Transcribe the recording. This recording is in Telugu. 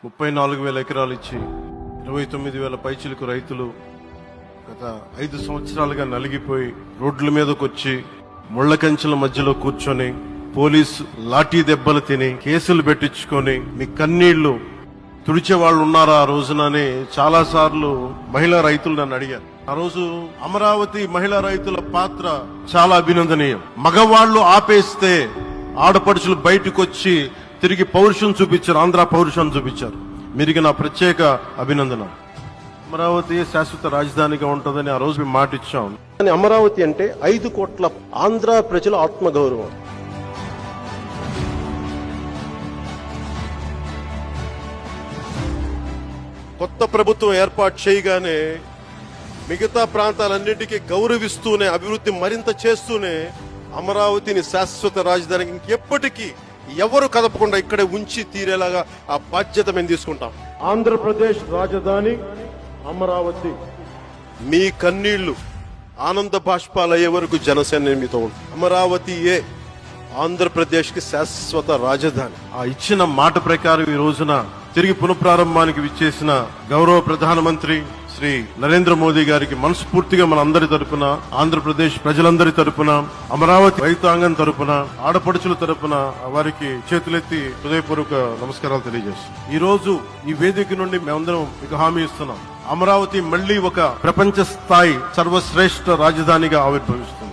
34,000 ఎకరాలు ఇచ్చి 29,000 పైచిలకు రైతులు గత 5 సంవత్సరాలుగా నలిగిపోయి రోడ్ల మీదకి వచ్చి ముళ్ల కంచెల మధ్యలో కూర్చొని పోలీసు లాఠీ దెబ్బలు తిని కేసులు పెట్టించుకొని మీ కన్నీళ్లు తుడిచే వాళ్ళు ఉన్నారా ఆ రోజునని చాలా సార్లు మహిళా రైతులు నన్ను అడిగారు. ఆ రోజు అమరావతి మహిళా రైతుల పాత్ర చాలా అభినందనీయం. మగవాళ్లు ఆపేస్తే ఆడపడుచులు బయటకు వచ్చి తిరిగి పౌరుషం చూపించారు, ఆంధ్ర పౌరుషం చూపించారు. మీరికి నా ప్రత్యేక అభినందన. అమరావతి శాశ్వత రాజధానిగా ఉంటుందని ఆ రోజు మేము మాట ఇచ్చాం. అమరావతి అంటే 5 కోట్ల ఆంధ్ర ప్రజల ఆత్మగౌరవం. కొత్త ప్రభుత్వం ఏర్పాటు చేయగానే మిగతా ప్రాంతాలన్నింటికీ గౌరవిస్తూనే అభివృద్ధి మరింత చేస్తూనే అమరావతిని శాశ్వత రాజధానికి ఇంకెప్పటికీ ఎవరు కదపకుండా ఇక్కడే ఉంచి తీరేలాగా ఆ బాధ్యత మేము తీసుకుంటాం. ఆంధ్రప్రదేశ్ రాజధాని అమరావతి. మీ కన్నీళ్లు ఆనంద బాష్పాలు అయ్యే వరకు జనసేన మీతో ఉంటుంది. అమరావతియే ఆంధ్రప్రదేశ్ కి శాశ్వత రాజధాని. ఆ ఇచ్చిన మాట ప్రకారం ఈ రోజున తిరిగి పునఃప్రారంభానికి విచ్చేసిన గౌరవ ప్రధానమంత్రి శ్రీ నరేంద్ర మోదీ గారికి మనస్ఫూర్తిగా మన అందరి తరపున, ఆంధ్రప్రదేశ్ ప్రజలందరి తరపున, అమరావతి రైతాంగం తరపున, ఆడపడుచుల తరపున వారికి చేతులెత్తి హృదయపూర్వక నమస్కారాలు తెలియజేస్తున్నాం. ఈ రోజు ఈ వేదిక నుండి మేమందరం మీకు హామీ ఇస్తున్నాం, అమరావతి మళ్లీ ఒక ప్రపంచ స్థాయి సర్వశ్రేష్ఠ రాజధానిగా ఆవిర్భవిస్తుంది.